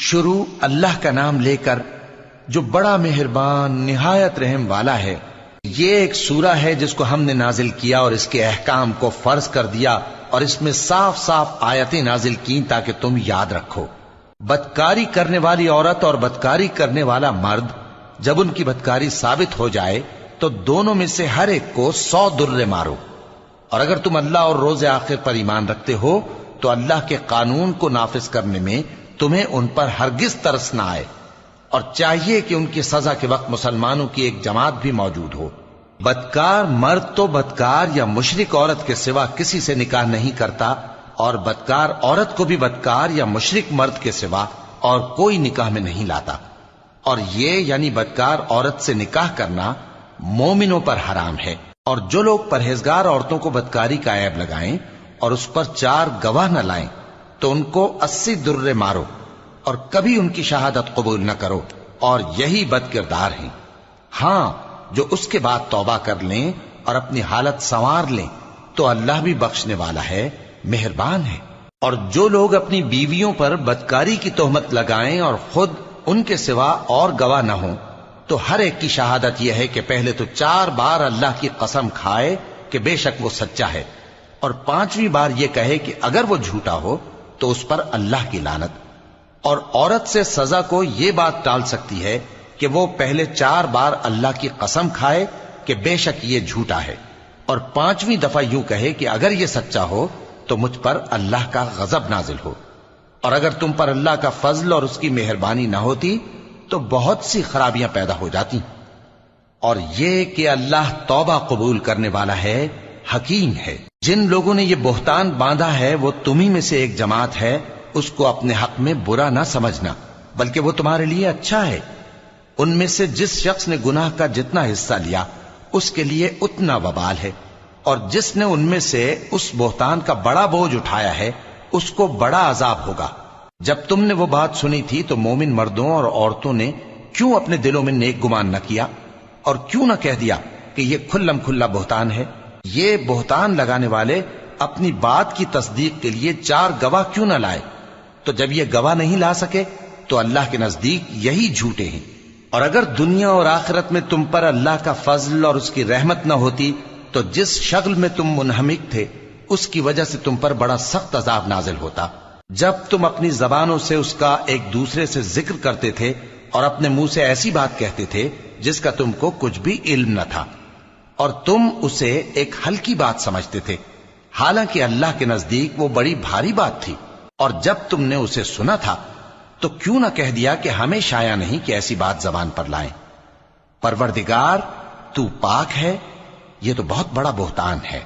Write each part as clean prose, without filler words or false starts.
شروع اللہ کا نام لے کر جو بڑا مہربان نہایت رحم والا ہے۔ یہ ایک سورہ ہے جس کو ہم نے نازل کیا اور اس کے احکام کو فرض کر دیا اور اس میں صاف صاف آیتیں نازل کی تاکہ تم یاد رکھو۔ بدکاری کرنے والی عورت اور بدکاری کرنے والا مرد جب ان کی بدکاری ثابت ہو جائے تو دونوں میں سے ہر ایک کو 100 درے مارو، اور اگر تم اللہ اور روز آخر پر ایمان رکھتے ہو تو اللہ کے قانون کو نافذ کرنے میں تمہیں ان پر ہرگز ترس نہ آئے، اور چاہیے کہ ان کی سزا کے وقت مسلمانوں کی ایک جماعت بھی موجود ہو۔ بدکار مرد تو بدکار یا مشرک عورت کے سوا کسی سے نکاح نہیں کرتا، اور بدکار عورت کو بھی بدکار یا مشرک مرد کے سوا اور کوئی نکاح میں نہیں لاتا، اور یہ یعنی بدکار عورت سے نکاح کرنا مومنوں پر حرام ہے۔ اور جو لوگ پرہیزگار عورتوں کو بدکاری کا عیب لگائیں اور اس پر 4 گواہ نہ لائیں تو ان کو 80 درے مارو، اور کبھی ان کی شہادت قبول نہ کرو، اور یہی بد کردار ہیں۔ ہاں، جو اس کے بعد توبہ کر لیں اور اپنی حالت سنوار لیں تو اللہ بھی بخشنے والا ہے، مہربان ہے۔ اور جو لوگ اپنی بیویوں پر بدکاری کی تہمت لگائیں اور خود ان کے سوا اور گواہ نہ ہوں تو ہر ایک کی شہادت یہ ہے کہ پہلے تو 4 بار اللہ کی قسم کھائے کہ بے شک وہ سچا ہے، اور 5ویں بار یہ کہے کہ اگر وہ جھوٹا ہو تو اس پر اللہ کی لعنت۔ اور عورت سے سزا کو یہ بات ٹال سکتی ہے کہ وہ پہلے 4 بار اللہ کی قسم کھائے کہ بے شک یہ جھوٹا ہے، اور 5ویں دفعہ یوں کہے کہ اگر یہ سچا ہو تو مجھ پر اللہ کا غضب نازل ہو۔ اور اگر تم پر اللہ کا فضل اور اس کی مہربانی نہ ہوتی تو بہت سی خرابیاں پیدا ہو جاتی۔ اور یہ کہ اللہ توبہ قبول کرنے والا ہے، حکیم ہے۔ جن لوگوں نے یہ بہتان باندھا ہے وہ تمہیں میں سے ایک جماعت ہے، اس کو اپنے حق میں برا نہ سمجھنا، بلکہ وہ تمہارے لیے اچھا ہے۔ ان میں سے جس شخص نے گناہ کا جتنا حصہ لیا اس کے لیے اتنا وبال ہے، اور جس نے ان میں سے اس بہتان کا بڑا بوجھ اٹھایا ہے اس کو بڑا عذاب ہوگا۔ جب تم نے وہ بات سنی تھی تو مومن مردوں اور عورتوں نے کیوں اپنے دلوں میں نیک گمان نہ کیا، اور کیوں نہ کہہ دیا کہ یہ کھلم کھلا بہتان ہے؟ یہ بہتان لگانے والے اپنی بات کی تصدیق کے لیے 4 گواہ کیوں نہ لائے؟ تو جب یہ گواہ نہیں لا سکے تو اللہ کے نزدیک یہی جھوٹے ہیں۔ اور اگر دنیا اور آخرت میں تم پر اللہ کا فضل اور اس کی رحمت نہ ہوتی تو جس شغل میں تم منہمک تھے اس کی وجہ سے تم پر بڑا سخت عذاب نازل ہوتا، جب تم اپنی زبانوں سے اس کا ایک دوسرے سے ذکر کرتے تھے اور اپنے منہ سے ایسی بات کہتے تھے جس کا تم کو کچھ بھی علم نہ تھا، اور تم اسے ایک ہلکی بات سمجھتے تھے، حالانکہ اللہ کے نزدیک وہ بڑی بھاری بات تھی۔ اور جب تم نے اسے سنا تھا تو کیوں نہ کہہ دیا کہ ہمیں شایع نہیں کہ ایسی بات زبان پر لائیں؟ پروردگار تو پاک ہے، یہ تو بہت بڑا بہتان ہے۔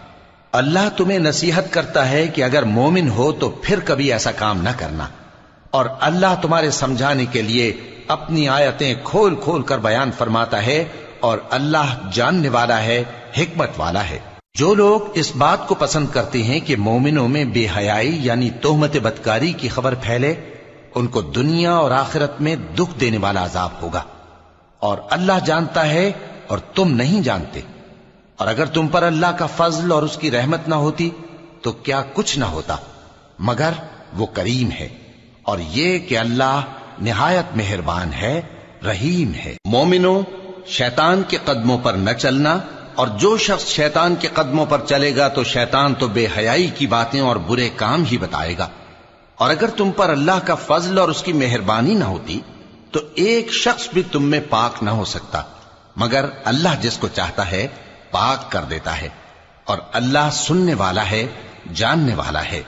اللہ تمہیں نصیحت کرتا ہے کہ اگر مومن ہو تو پھر کبھی ایسا کام نہ کرنا، اور اللہ تمہارے سمجھانے کے لیے اپنی آیتیں کھول کھول کر بیان فرماتا ہے، اور اللہ جاننے والا ہے، حکمت والا ہے۔ جو لوگ اس بات کو پسند کرتے ہیں کہ مومنوں میں بے حیائی یعنی تہمت بدکاری کی خبر پھیلے، ان کو دنیا اور آخرت میں دکھ دینے والا عذاب ہوگا، اور اللہ جانتا ہے اور تم نہیں جانتے۔ اور اگر تم پر اللہ کا فضل اور اس کی رحمت نہ ہوتی تو کیا کچھ نہ ہوتا، مگر وہ کریم ہے، اور یہ کہ اللہ نہایت مہربان ہے، رحیم ہے۔ مومنوں، شیطان کے قدموں پر نہ چلنا، اور جو شخص شیطان کے قدموں پر چلے گا تو شیطان تو بے حیائی کی باتیں اور برے کام ہی بتائے گا۔ اور اگر تم پر اللہ کا فضل اور اس کی مہربانی نہ ہوتی تو ایک شخص بھی تم میں پاک نہ ہو سکتا، مگر اللہ جس کو چاہتا ہے پاک کر دیتا ہے، اور اللہ سننے والا ہے، جاننے والا ہے۔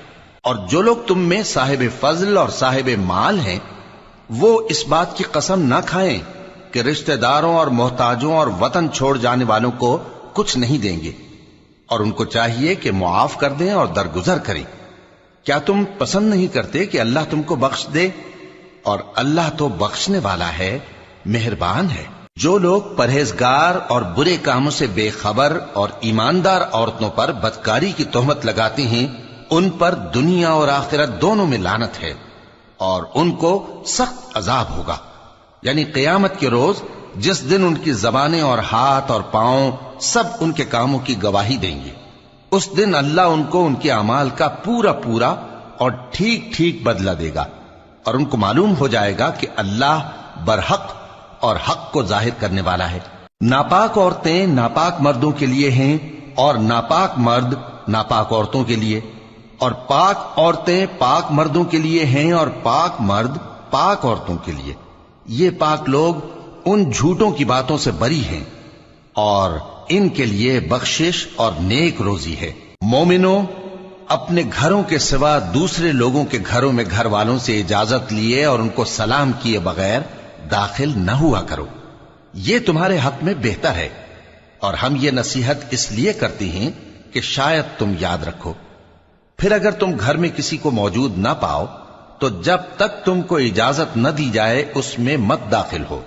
اور جو لوگ تم میں صاحب فضل اور صاحب مال ہیں وہ اس بات کی قسم نہ کھائیں کہ رشتہ داروں اور محتاجوں اور وطن چھوڑ جانے والوں کو کچھ نہیں دیں گے، اور ان کو چاہیے کہ معاف کر دیں اور درگزر کریں۔ کیا تم پسند نہیں کرتے کہ اللہ تم کو بخش دے؟ اور اللہ تو بخشنے والا ہے، مہربان ہے۔ جو لوگ پرہیزگار اور برے کاموں سے بے خبر اور ایماندار عورتوں پر بدکاری کی تہمت لگاتے ہیں ان پر دنیا اور آخرت دونوں میں لعنت ہے، اور ان کو سخت عذاب ہوگا، یعنی قیامت کے روز جس دن ان کی زبانیں اور ہاتھ اور پاؤں سب ان کے کاموں کی گواہی دیں گے۔ اس دن اللہ ان کو ان کے اعمال کا پورا پورا اور ٹھیک ٹھیک بدلہ دے گا، اور ان کو معلوم ہو جائے گا کہ اللہ برحق اور حق کو ظاہر کرنے والا ہے۔ ناپاک عورتیں ناپاک مردوں کے لیے ہیں اور ناپاک مرد ناپاک عورتوں کے لیے، اور پاک عورتیں پاک مردوں کے لیے ہیں اور پاک مرد پاک عورتوں کے لیے۔ یہ پاک لوگ ان جھوٹوں کی باتوں سے بری ہیں اور ان کے لیے بخشش اور نیک روزی ہے۔ مومنوں، اپنے گھروں کے سوا دوسرے لوگوں کے گھروں میں گھر والوں سے اجازت لیے اور ان کو سلام کیے بغیر داخل نہ ہوا کرو، یہ تمہارے حق میں بہتر ہے، اور ہم یہ نصیحت اس لیے کرتے ہیں کہ شاید تم یاد رکھو۔ پھر اگر تم گھر میں کسی کو موجود نہ پاؤ تو جب تک تم کو اجازت نہ دی جائے اس میں مت داخل ہو،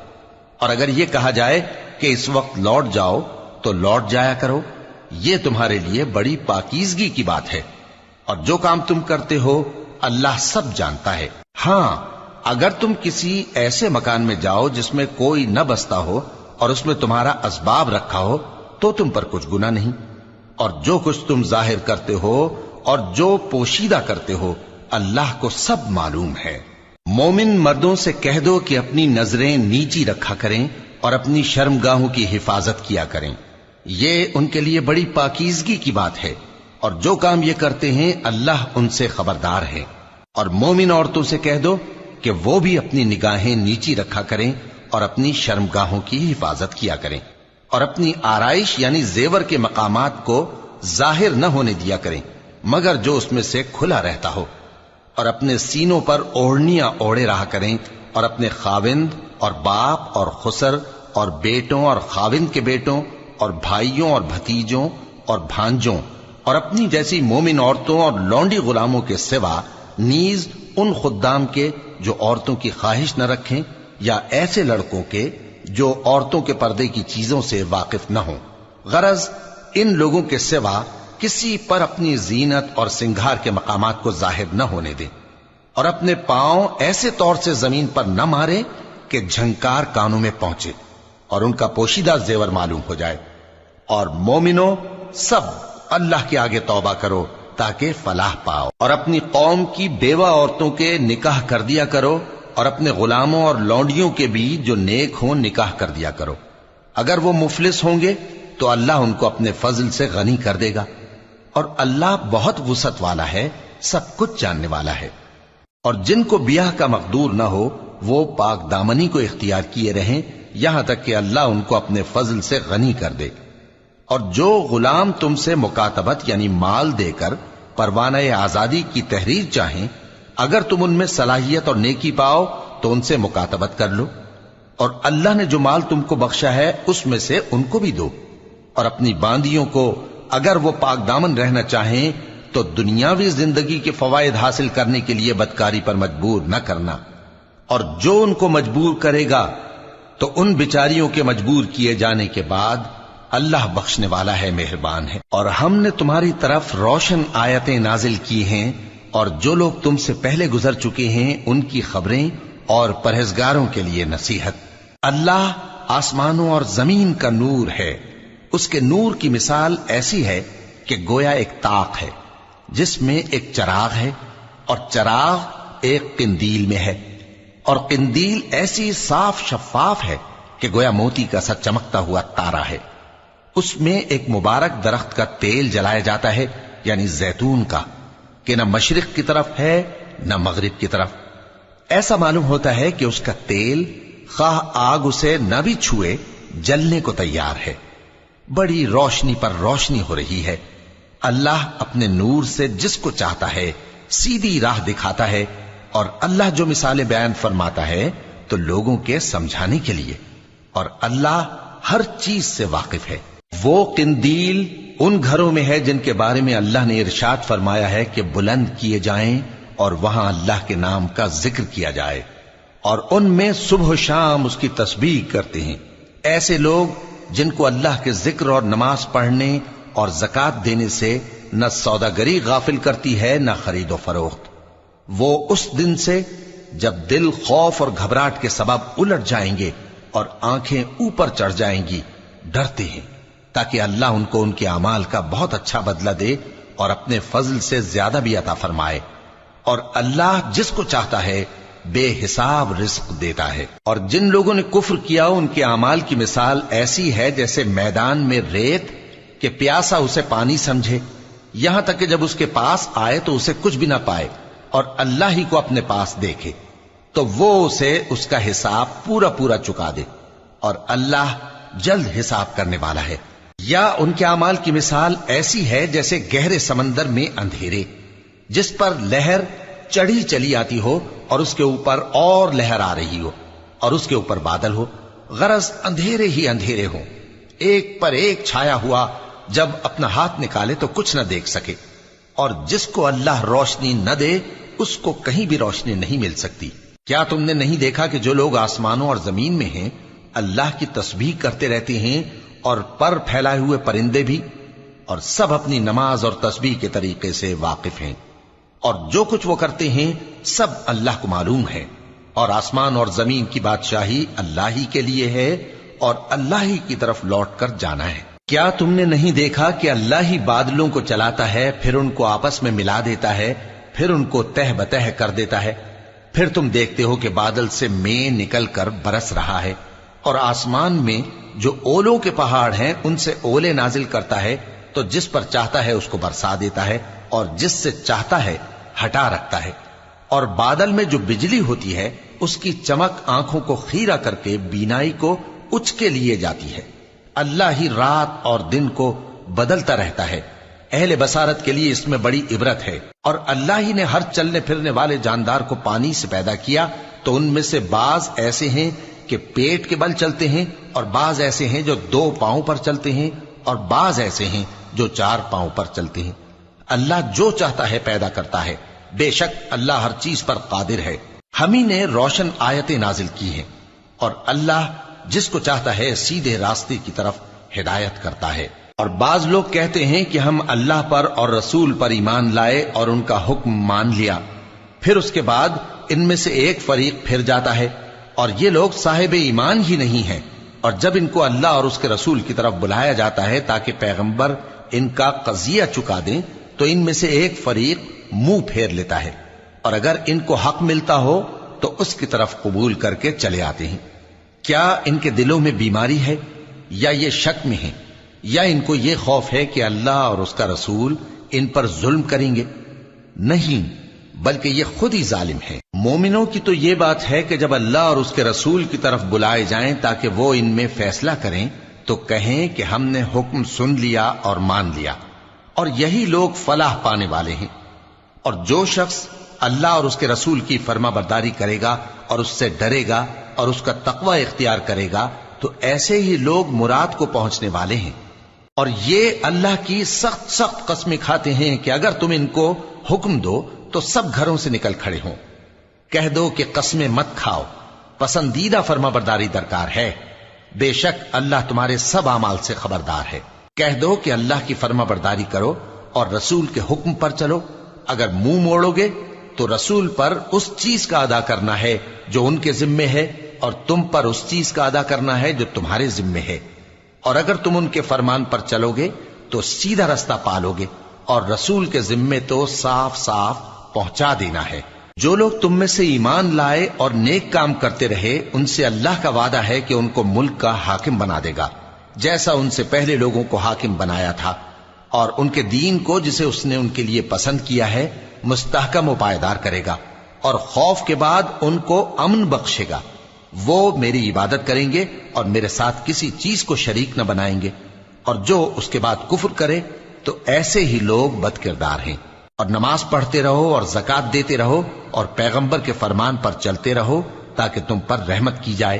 اور اگر یہ کہا جائے کہ اس وقت لوٹ جاؤ تو لوٹ جایا کرو، یہ تمہارے لیے بڑی پاکیزگی کی بات ہے، اور جو کام تم کرتے ہو اللہ سب جانتا ہے۔ ہاں، اگر تم کسی ایسے مکان میں جاؤ جس میں کوئی نہ بستا ہو اور اس میں تمہارا اسباب رکھا ہو تو تم پر کچھ گناہ نہیں، اور جو کچھ تم ظاہر کرتے ہو اور جو پوشیدہ کرتے ہو اللہ کو سب معلوم ہے۔ مومن مردوں سے کہہ دو کہ اپنی نظریں نیچی رکھا کریں اور اپنی شرمگاہوں کی حفاظت کیا کریں، یہ ان کے لیے بڑی پاکیزگی کی بات ہے، اور جو کام یہ کرتے ہیں اللہ ان سے خبردار ہے۔ اور مومن عورتوں سے کہہ دو کہ وہ بھی اپنی نگاہیں نیچی رکھا کریں اور اپنی شرمگاہوں کی حفاظت کیا کریں، اور اپنی آرائش یعنی زیور کے مقامات کو ظاہر نہ ہونے دیا کریں مگر جو اس میں سے کھلا رہتا ہو، اور اپنے سینوں پر اوڑھنیاں اوڑھے رہا کریں، اور اپنے خاوند اور باپ اور خسر اور بیٹوں اور خاوند کے بیٹوں اور بھائیوں اور بھتیجوں اور بھانجوں اور اپنی جیسی مومن عورتوں اور لونڈی غلاموں کے سوا نیز ان خدام کے جو عورتوں کی خواہش نہ رکھیں، یا ایسے لڑکوں کے جو عورتوں کے پردے کی چیزوں سے واقف نہ ہوں۔ غرض ان لوگوں کے سوا کسی پر اپنی زینت اور سنگھار کے مقامات کو ظاہر نہ ہونے دیں، اور اپنے پاؤں ایسے طور سے زمین پر نہ مارے کہ جھنکار کانوں میں پہنچے اور ان کا پوشیدہ زیور معلوم ہو جائے۔ اور مومنوں، سب اللہ کے آگے توبہ کرو تاکہ فلاح پاؤ، اور اپنی قوم کی بیوہ عورتوں کے نکاح کر دیا کرو، اور اپنے غلاموں اور لونڈیوں کے بھی جو نیک ہوں نکاح کر دیا کرو۔ اگر وہ مفلس ہوں گے تو اللہ ان کو اپنے فضل سے غنی کر دے گا، اور اللہ بہت وسعت والا ہے، سب کچھ جاننے والا ہے۔ اور جن کو بیاہ کا مقدور نہ ہو وہ پاک دامنی کو اختیار کیے رہیں یہاں تک کہ اللہ ان کو اپنے فضل سے غنی کر دے۔ اور جو غلام تم سے مکاتبت یعنی مال دے کر پروانہ آزادی کی تحریر چاہیں، اگر تم ان میں صلاحیت اور نیکی پاؤ تو ان سے مکاتبت کر لو، اور اللہ نے جو مال تم کو بخشا ہے اس میں سے ان کو بھی دو۔ اور اپنی باندیوں کو اگر وہ پاک دامن رہنا چاہیں تو دنیاوی زندگی کے فوائد حاصل کرنے کے لیے بدکاری پر مجبور نہ کرنا، اور جو ان کو مجبور کرے گا تو ان بیچاریوں کے مجبور کیے جانے کے بعد اللہ بخشنے والا ہے، مہربان ہے۔ اور ہم نے تمہاری طرف روشن آیتیں نازل کی ہیں، اور جو لوگ تم سے پہلے گزر چکے ہیں ان کی خبریں اور پرہیزگاروں کے لیے نصیحت۔ اللہ آسمانوں اور زمین کا نور ہے، اس کے نور کی مثال ایسی ہے کہ گویا ایک طاق ہے جس میں ایک چراغ ہے، اور چراغ ایک قندیل میں ہے، اور قندیل ایسی صاف شفاف ہے کہ گویا موتی کا سا چمکتا ہوا تارا ہے۔ اس میں ایک مبارک درخت کا تیل جلایا جاتا ہے یعنی زیتون کا، کہ نہ مشرق کی طرف ہے نہ مغرب کی طرف۔ ایسا معلوم ہوتا ہے کہ اس کا تیل خواہ آگ اسے نہ بھی چھوئے جلنے کو تیار ہے۔ بڑی روشنی پر روشنی ہو رہی ہے۔ اللہ اپنے نور سے جس کو چاہتا ہے سیدھی راہ دکھاتا ہے، اور اللہ جو مثالیں بیان فرماتا ہے تو لوگوں کے سمجھانے کے لیے، اور اللہ ہر چیز سے واقف ہے۔ وہ قندیل ان گھروں میں ہے جن کے بارے میں اللہ نے ارشاد فرمایا ہے کہ بلند کیے جائیں اور وہاں اللہ کے نام کا ذکر کیا جائے، اور ان میں صبح و شام اس کی تسبیح کرتے ہیں۔ ایسے لوگ جن کو اللہ کے ذکر اور نماز پڑھنے اور زکوٰۃ دینے سے نہ سوداگری غافل کرتی ہے نہ خرید و فروخت، وہ اس دن سے جب دل خوف اور گھبراہٹ کے سبب الٹ جائیں گے اور آنکھیں اوپر چڑھ جائیں گی ڈرتے ہیں، تاکہ اللہ ان کو ان کے اعمال کا بہت اچھا بدلہ دے اور اپنے فضل سے زیادہ بھی عطا فرمائے۔ اور اللہ جس کو چاہتا ہے بے حساب رزق دیتا ہے۔ اور جن لوگوں نے کفر کیا ان کے اعمال کی مثال ایسی ہے جیسے میدان میں ریت کہ پیاسا اسے پانی سمجھے، یہاں تک کہ جب اس کے پاس آئے تو اسے کچھ بھی نہ پائے اور اللہ ہی کو اپنے پاس دیکھے تو وہ اسے اس کا حساب پورا پورا چکا دے، اور اللہ جلد حساب کرنے والا ہے۔ یا ان کے اعمال کی مثال ایسی ہے جیسے گہرے سمندر میں اندھیرے جس پر لہر چڑھی چلی آتی ہو اور اس کے اوپر اور لہر آ رہی ہو اور اس کے اوپر بادل ہو، غرض اندھیرے ہی اندھیرے ہوں، ایک پر ایک چھایا ہوا، جب اپنا ہاتھ نکالے تو کچھ نہ دیکھ سکے، اور جس کو اللہ روشنی نہ دے اس کو کہیں بھی روشنی نہیں مل سکتی۔ کیا تم نے نہیں دیکھا کہ جو لوگ آسمانوں اور زمین میں ہیں اللہ کی تسبیح کرتے رہتے ہیں، اور پر پھیلائے ہوئے پرندے بھی، اور سب اپنی نماز اور تسبیح کے طریقے سے واقف ہیں، اور جو کچھ وہ کرتے ہیں سب اللہ کو معلوم ہے، اور آسمان اور زمین کی بادشاہی اللہ ہی کے لیے ہے اور اللہ ہی کی طرف لوٹ کر جانا ہے۔ کیا تم نے نہیں دیکھا کہ اللہ ہی بادلوں کو چلاتا ہے، پھر ان کو آپس میں ملا دیتا ہے، پھر ان کو تہ بتہ کر دیتا ہے، پھر تم دیکھتے ہو کہ بادل سے مے نکل کر برس رہا ہے، اور آسمان میں جو اولوں کے پہاڑ ہیں ان سے اولے نازل کرتا ہے، تو جس پر چاہتا ہے اس کو برسا دیتا ہے اور جس سے چاہتا ہے ہٹا رکھتا ہے، اور بادل میں جو بجلی ہوتی ہے اس کی چمک آنکھوں کو خیرہ کر کے بینائی کو اچکے لیے جاتی ہے۔ اللہ ہی رات اور دن کو بدلتا رہتا ہے، اہل بصارت کے لیے اس میں بڑی عبرت ہے۔ اور اللہ ہی نے ہر چلنے پھرنے والے جاندار کو پانی سے پیدا کیا، تو ان میں سے بعض ایسے ہیں کہ پیٹ کے بل چلتے ہیں، اور بعض ایسے ہیں جو 2 پاؤں پر چلتے ہیں، اور بعض ایسے ہیں جو 4 پاؤں پر چلتے ہیں۔ اللہ جو چاہتا ہے پیدا کرتا ہے، بے شک اللہ ہر چیز پر قادر ہے۔ ہم ہی نے روشن آیتیں نازل کی ہیں، اور اللہ جس کو چاہتا ہے سیدھے راستے کی طرف ہدایت کرتا ہے۔ اور بعض لوگ کہتے ہیں کہ ہم اللہ پر اور رسول پر ایمان لائے اور ان کا حکم مان لیا، پھر اس کے بعد ان میں سے ایک فریق پھر جاتا ہے، اور یہ لوگ صاحب ایمان ہی نہیں ہیں، اور جب ان کو اللہ اور اس کے رسول کی طرف بلایا جاتا ہے تاکہ پیغمبر ان کا قضیہ چکا دیں تو ان میں سے ایک فریق منہ پھیر لیتا ہے، اور اگر ان کو حق ملتا ہو تو اس کی طرف قبول کر کے چلے آتے ہیں۔ کیا ان کے دلوں میں بیماری ہے یا یہ شک میں ہیں، یا ان کو یہ خوف ہے کہ اللہ اور اس کا رسول ان پر ظلم کریں گے؟ نہیں، بلکہ یہ خود ہی ظالم ہے۔ مومنوں کی تو یہ بات ہے کہ جب اللہ اور اس کے رسول کی طرف بلائے جائیں تاکہ وہ ان میں فیصلہ کریں تو کہیں کہ ہم نے حکم سن لیا اور مان لیا، اور یہی لوگ فلاح پانے والے ہیں۔ اور جو شخص اللہ اور اس کے رسول کی فرما برداری کرے گا اور اس سے ڈرے گا اور اس کا تقوی اختیار کرے گا تو ایسے ہی لوگ مراد کو پہنچنے والے ہیں۔ اور یہ اللہ کی سخت سخت قسمیں کھاتے ہیں کہ اگر تم ان کو حکم دو تو سب گھروں سے نکل کھڑے ہوں۔ کہہ دو کہ قسمیں مت کھاؤ، پسندیدہ فرما برداری درکار ہے، بے شک اللہ تمہارے سب اعمال سے خبردار ہے۔ کہہ دو کہ اللہ کی فرما برداری کرو اور رسول کے حکم پر چلو، اگر منہ موڑو گے تو رسول پر اس چیز کا ادا کرنا ہے جو ان کے ذمے ہے، اور تم پر اس چیز کا ادا کرنا ہے جو تمہارے ذمے ہے، اور اگر تم ان کے فرمان پر چلو گے تو سیدھا رستہ پالو گے، اور رسول کے ذمے تو صاف صاف پہنچا دینا ہے۔ جو لوگ تم میں سے ایمان لائے اور نیک کام کرتے رہے ان سے اللہ کا وعدہ ہے کہ ان کو ملک کا حاکم بنا دے گا، جیسا ان سے پہلے لوگوں کو حاکم بنایا تھا، اور ان کے دین کو جسے اس نے ان کے لیے پسند کیا ہے مستحکم و پائیدار کرے گا، اور خوف کے بعد ان کو امن بخشے گا۔ وہ میری عبادت کریں گے اور میرے ساتھ کسی چیز کو شریک نہ بنائیں گے، اور جو اس کے بعد کفر کرے تو ایسے ہی لوگ بد کردار ہیں۔ اور نماز پڑھتے رہو اور زکوٰۃ دیتے رہو اور پیغمبر کے فرمان پر چلتے رہو تاکہ تم پر رحمت کی جائے،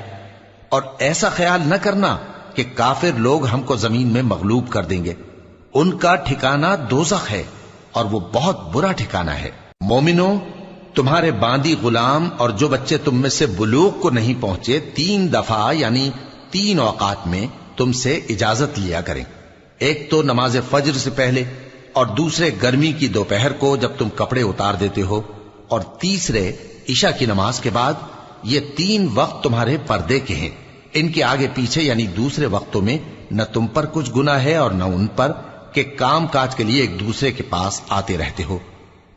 اور ایسا خیال نہ کرنا کہ کافر لوگ ہم کو زمین میں مغلوب کر دیں گے، ان کا ٹھکانہ دوزخ ہے اور وہ بہت برا ٹھکانہ ہے۔ مومنوں، تمہارے باندی غلام اور جو بچے تم میں سے بلوغ کو نہیں پہنچے 3 دفعہ یعنی 3 اوقات میں تم سے اجازت لیا کریں، ایک تو نماز فجر سے پہلے، اور دوسرے گرمی کی دوپہر کو جب تم کپڑے اتار دیتے ہو، اور تیسرے عشاء کی نماز کے بعد۔ یہ 3 وقت تمہارے پردے کے ہیں، ان کے آگے پیچھے یعنی دوسرے وقتوں میں نہ تم پر کچھ گناہ ہے اور نہ ان پر کہ کام کاج کے لیے ایک دوسرے کے پاس آتے رہتے ہو۔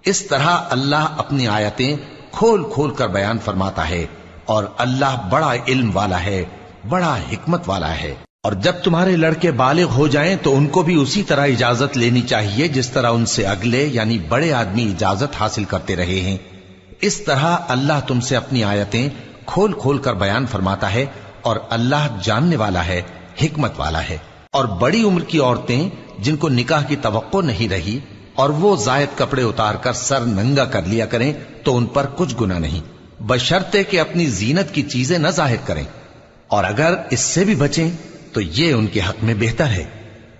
اس طرح اللہ اپنی آیتیں کھول کھول کر بیان فرماتا ہے، اور اللہ بڑا علم والا ہے، بڑا حکمت والا ہے۔ اور جب تمہارے لڑکے بالغ ہو جائیں تو ان کو بھی اسی طرح اجازت لینی چاہیے جس طرح ان سے اگلے یعنی بڑے آدمی اجازت حاصل کرتے رہے ہیں۔ اس طرح اللہ تم سے اپنی آیتیں کھول کھول کر بیان فرماتا ہے، اور اللہ جاننے والا ہے، حکمت والا ہے۔ اور بڑی عمر کی عورتیں جن کو نکاح کی توقع نہیں رہی اور وہ زائد کپڑے اتار کر سر ننگا کر لیا کریں تو ان پر کچھ گناہ نہیں، بشرطے کہ اپنی زینت کی چیزیں نہ ظاہر کریں، اور اگر اس سے بھی بچیں تو یہ ان کے حق میں بہتر ہے،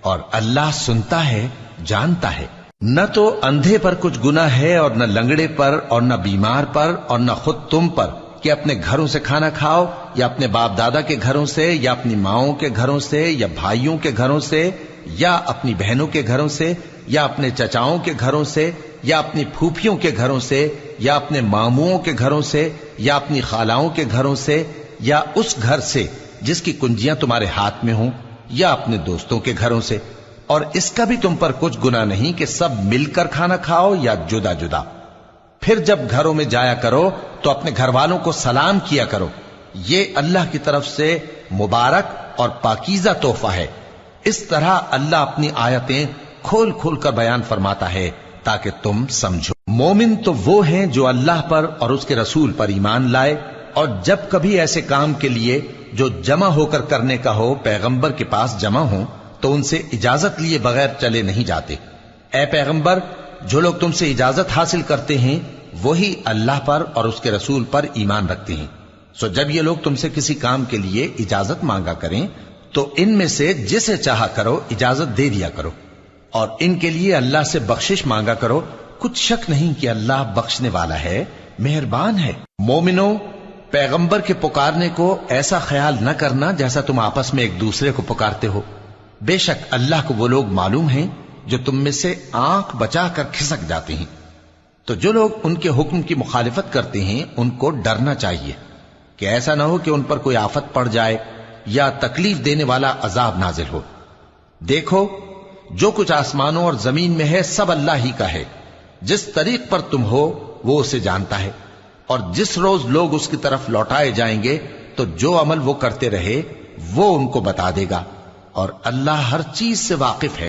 اور اللہ سنتا ہے، جانتا ہے۔ نہ تو اندھے پر کچھ گناہ ہے، اور نہ لنگڑے پر، اور نہ بیمار پر، اور نہ خود تم پر کہ اپنے گھروں سے کھانا کھاؤ، یا اپنے باپ دادا کے گھروں سے، یا اپنی ماؤں کے گھروں سے، یا بھائیوں کے گھروں سے، یا اپنی بہنوں کے گھروں سے، یا اپنے چچاؤں کے گھروں سے، یا اپنی پھوپھیوں کے گھروں سے، یا اپنے ماموؤں کے گھروں سے، یا اپنی خالاؤں کے گھروں سے، یا اس گھر سے جس کی کنجیاں تمہارے ہاتھ میں ہوں، یا اپنے دوستوں کے گھروں سے۔ اور اس کا بھی تم پر کچھ گناہ نہیں کہ سب مل کر کھانا کھاؤ یا جدا جدا۔ پھر جب گھروں میں جایا کرو تو اپنے گھر والوں کو سلام کیا کرو، یہ اللہ کی طرف سے مبارک اور پاکیزہ تحفہ ہے۔ اس طرح اللہ اپنی آیتیں کھول کھول کر بیان فرماتا ہے تاکہ تم سمجھو۔ مومن تو وہ ہیں جو اللہ پر اور اس کے رسول پر ایمان لائے، اور جب کبھی ایسے کام کے لیے جو جمع ہو کر کرنے کا ہو پیغمبر کے پاس جمع ہوں تو ان سے اجازت لیے بغیر چلے نہیں جاتے۔ اے پیغمبر، جو لوگ تم سے اجازت حاصل کرتے ہیں وہی اللہ پر اور اس کے رسول پر ایمان رکھتے ہیں۔ سو جب یہ لوگ تم سے کسی کام کے لیے اجازت مانگا کریں تو ان میں سے جسے چاہا کرو اجازت دے دیا کرو، اور ان کے لیے اللہ سے بخشش مانگا کرو، کچھ شک نہیں کہ اللہ بخشنے والا ہے، مہربان ہے۔ مومنو، پیغمبر کے پکارنے کو ایسا خیال نہ کرنا جیسا تم آپس میں ایک دوسرے کو پکارتے ہو۔ بے شک اللہ کو وہ لوگ معلوم ہیں جو تم میں سے آنکھ بچا کر کھسک جاتے ہیں۔ تو جو لوگ ان کے حکم کی مخالفت کرتے ہیں ان کو ڈرنا چاہیے کہ ایسا نہ ہو کہ ان پر کوئی آفت پڑ جائے یا تکلیف دینے والا عذاب نازل ہو۔ دیکھو، جو کچھ آسمانوں اور زمین میں ہے سب اللہ ہی کا ہے۔ جس طریق پر تم ہو وہ اسے جانتا ہے، اور جس روز لوگ اس کی طرف لوٹائے جائیں گے تو جو عمل وہ کرتے رہے وہ ان کو بتا دے گا، اور اللہ ہر چیز سے واقف ہے۔